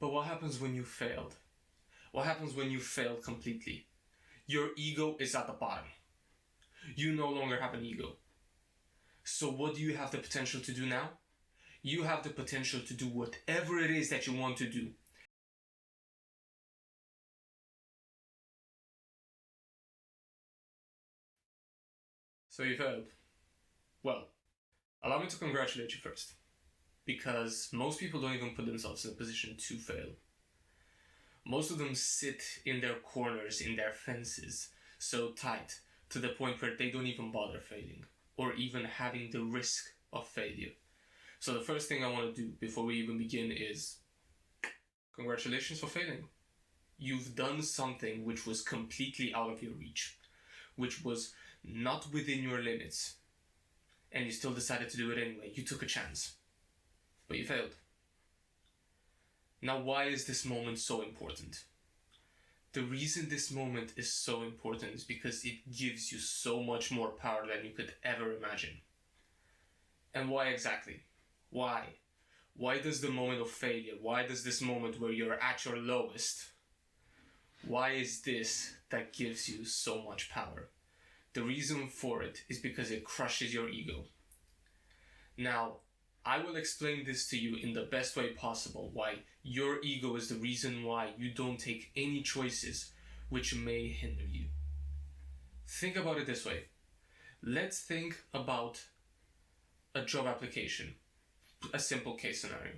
But what happens when you failed? What happens when you failed completely? Your ego is at the bottom. You no longer have an ego. So what do you have the potential to do now? You have the potential to do whatever it is that you want to do. So you failed. Well, allow me to congratulate you first. Because most people don't even put themselves in a position to fail. Most of them sit in their corners, in their fences, so tight, to the point where they don't even bother failing, or even having the risk of failure. So the first thing I want to do before we even begin is, congratulations for failing. You've done something which was completely out of your reach, which was not within your limits, and you still decided to do it anyway. You took a chance, but you failed. Now, why is this moment so important? The reason this moment is so important is because it gives you so much more power than you could ever imagine. And why exactly? Why? Why does the moment of failure, why does this moment where you're at your lowest, why is this that gives you so much power? The reason for it is because it crushes your ego. Now, I will explain this to you in the best way possible, why your ego is the reason why you don't take any choices which may hinder you. Think about it this way. Let's think about a job application, a simple case scenario.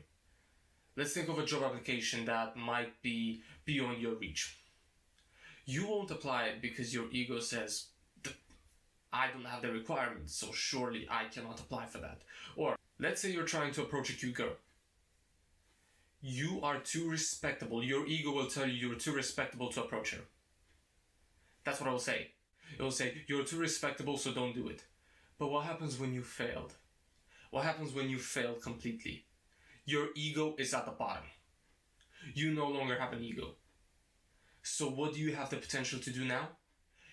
Let's think of a job application that might be beyond your reach. You won't apply it because your ego says, I don't have the requirements, so surely I cannot apply for that. Or let's say you're trying to approach a cute girl. You are too respectable. Your ego will tell you you're too respectable to approach her. That's what it will say. It will say, you're too respectable, so don't do it. But what happens when you failed? What happens when you failed completely? Your ego is at the bottom. You no longer have an ego. So what do you have the potential to do now?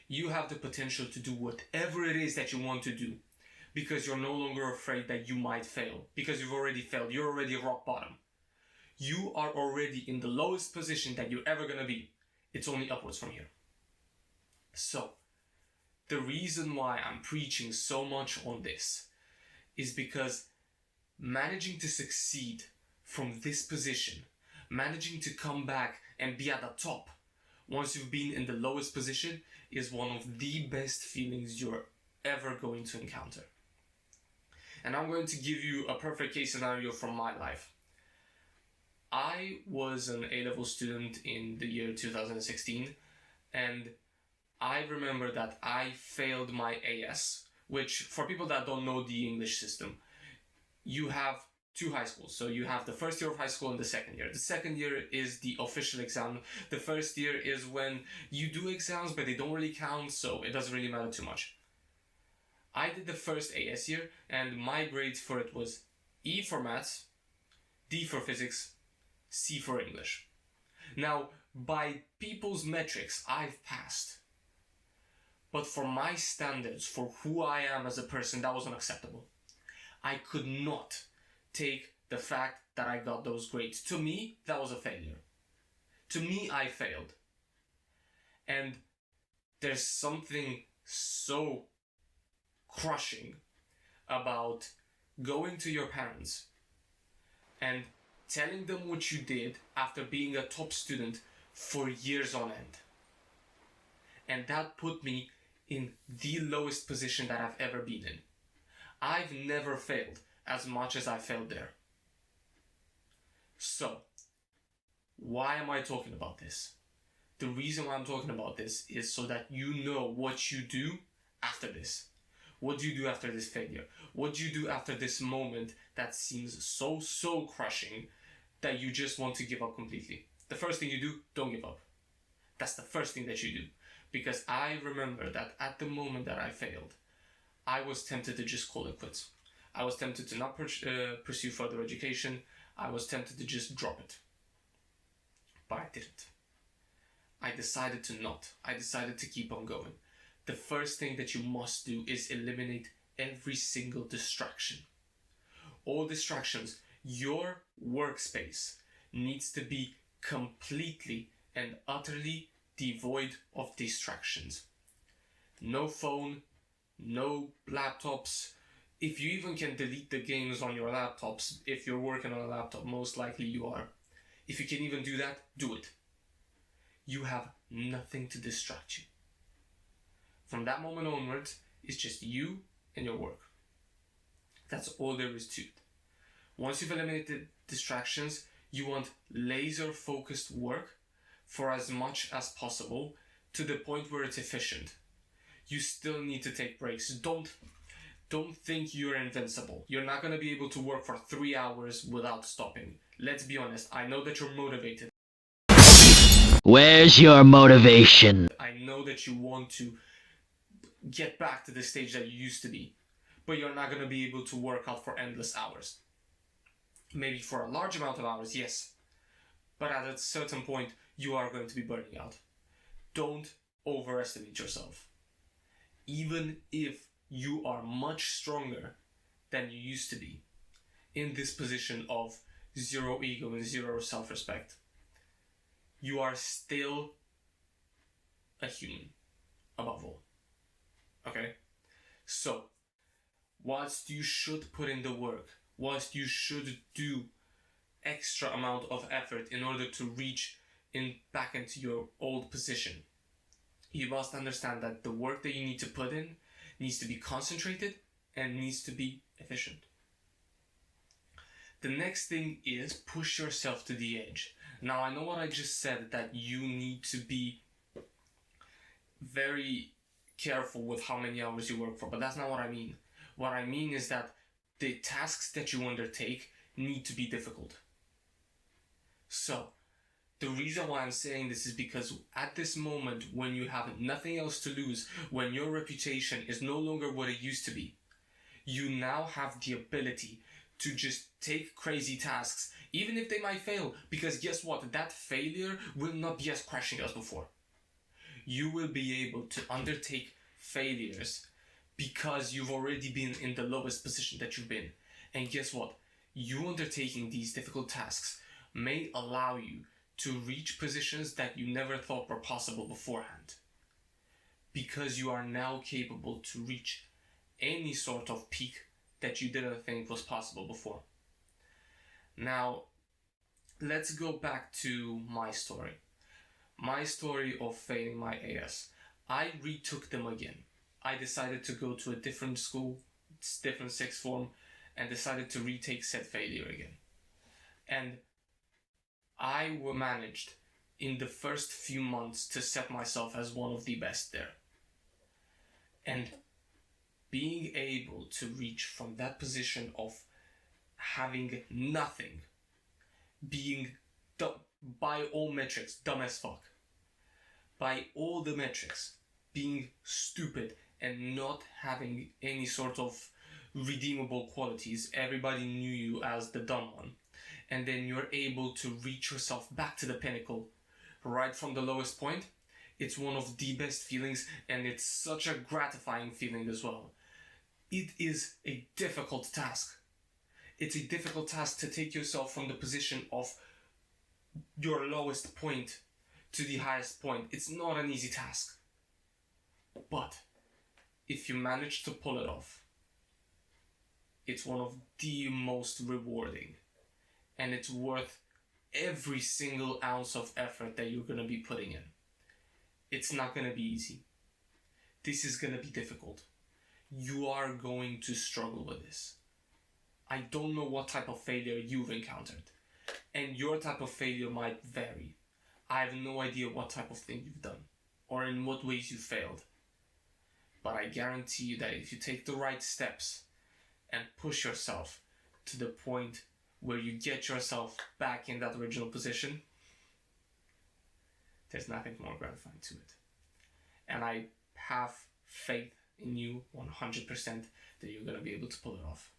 You have the potential to do whatever it is that you want to do, because you're no longer afraid that you might fail, because you've already failed. You're already rock bottom. You are already in the lowest position that you're ever going to be. It's only upwards from here. So, the reason why I'm preaching so much on this is because managing to succeed from this position, managing to come back and be at the top once you've been in the lowest position, is one of the best feelings you're ever going to encounter. And I'm going to give you a perfect case scenario from my life. I was an A-level student in the year 2016, and I remember that I failed my AS, which, for people that don't know the English system, you have two high schools. So you have the first year of high school and the second year. The second year is the official exam. The first year is when you do exams, but they don't really count, so it doesn't really matter too much. I did the first AS year, and my grades for it was E for maths, D for physics, C for English. Now, by people's metrics, I've passed. But for my standards, for who I am as a person, that was unacceptable. I could not take the fact that I got those grades. To me, that was a failure. To me, I failed. And there's something so crushing about going to your parents and telling them what you did after being a top student for years on end. And that put me in the lowest position that I've ever been in. I've never failed as much as I failed there. So, why am I talking about this? The reason why I'm talking about this is so that you know what you do after this. What do you do after this failure? What do you do after this moment that seems so crushing that you just want to give up completely? The first thing you do, don't give up. That's the first thing that you do. Because I remember that at the moment that I failed, I was tempted to just call it quits. I was tempted to not pursue further education. I was tempted to just drop it. But I didn't. I decided to not. I decided to keep on going. The first thing that you must do is eliminate every single distraction. All distractions. Your workspace needs to be completely and utterly devoid of distractions. No phone, no laptops. If you even can delete the games on your laptops, if you're working on a laptop, most likely you are. If you can even do that, do it. You have nothing to distract you. From that moment onwards, it's just you and your work. That's all there is to it. Once you've eliminated distractions, you want laser focused work for as much as possible to the point where it's efficient. You still need to take breaks. Don't think you're invincible. You're not going to be able to work for 3 hours without stopping. Let's be honest, I know that you're motivated. Where's your motivation? I know that you want to get back to the stage that you used to be, but you're not going to be able to work out for endless hours. Maybe for a large amount of hours, yes, but at a certain point, you are going to be burning out. Don't overestimate yourself. Even if you are much stronger than you used to be, in this position of zero ego and zero self-respect, you are still a human, above all. Okay? So, whilst you should put in the work, whilst you should do extra amount of effort in order to reach back into your old position, you must understand that the work that you need to put in needs to be concentrated and needs to be efficient. The next thing is push yourself to the edge. Now, I know what I just said, that you need to be very careful with how many hours you work for, but that's not what I mean. What I mean is that the tasks that you undertake need to be difficult. So, the reason why I'm saying this is because at this moment, when you have nothing else to lose, when your reputation is no longer what it used to be, you now have the ability to just take crazy tasks, even if they might fail, because guess what? That failure will not be as crushing as before. You will be able to undertake failures because you've already been in the lowest position that you've been. And guess what? You undertaking these difficult tasks may allow you to reach positions that you never thought were possible beforehand, because you are now capable to reach any sort of peak that you didn't think was possible before. Now, let's go back to my story. My story of failing my AS. I retook them again. I decided to go to a different school, different sixth form, and decided to retake said failure again. And I managed in the first few months to set myself as one of the best there. And being able to reach from that position of having nothing, being by all metrics dumb as fuck, by all the metrics being stupid and not having any sort of redeemable qualities, everybody knew you as the dumb one, and then you're able to reach yourself back to the pinnacle right from the lowest point. It's one of the best feelings, and it's such a gratifying feeling as well. It is a difficult task. It's a difficult task to take yourself from the position of your lowest point to the highest point. It's not an easy task. But if you manage to pull it off, it's one of the most rewarding. And it's worth every single ounce of effort that you're going to be putting in. It's not going to be easy. This is going to be difficult. You are going to struggle with this. I don't know what type of failure you've encountered, and your type of failure might vary. I have no idea what type of thing you've done or in what ways you failed. But I guarantee you that if you take the right steps and push yourself to the point where you get yourself back in that original position, there's nothing more gratifying to it. And I have faith in you 100% that you're going to be able to pull it off.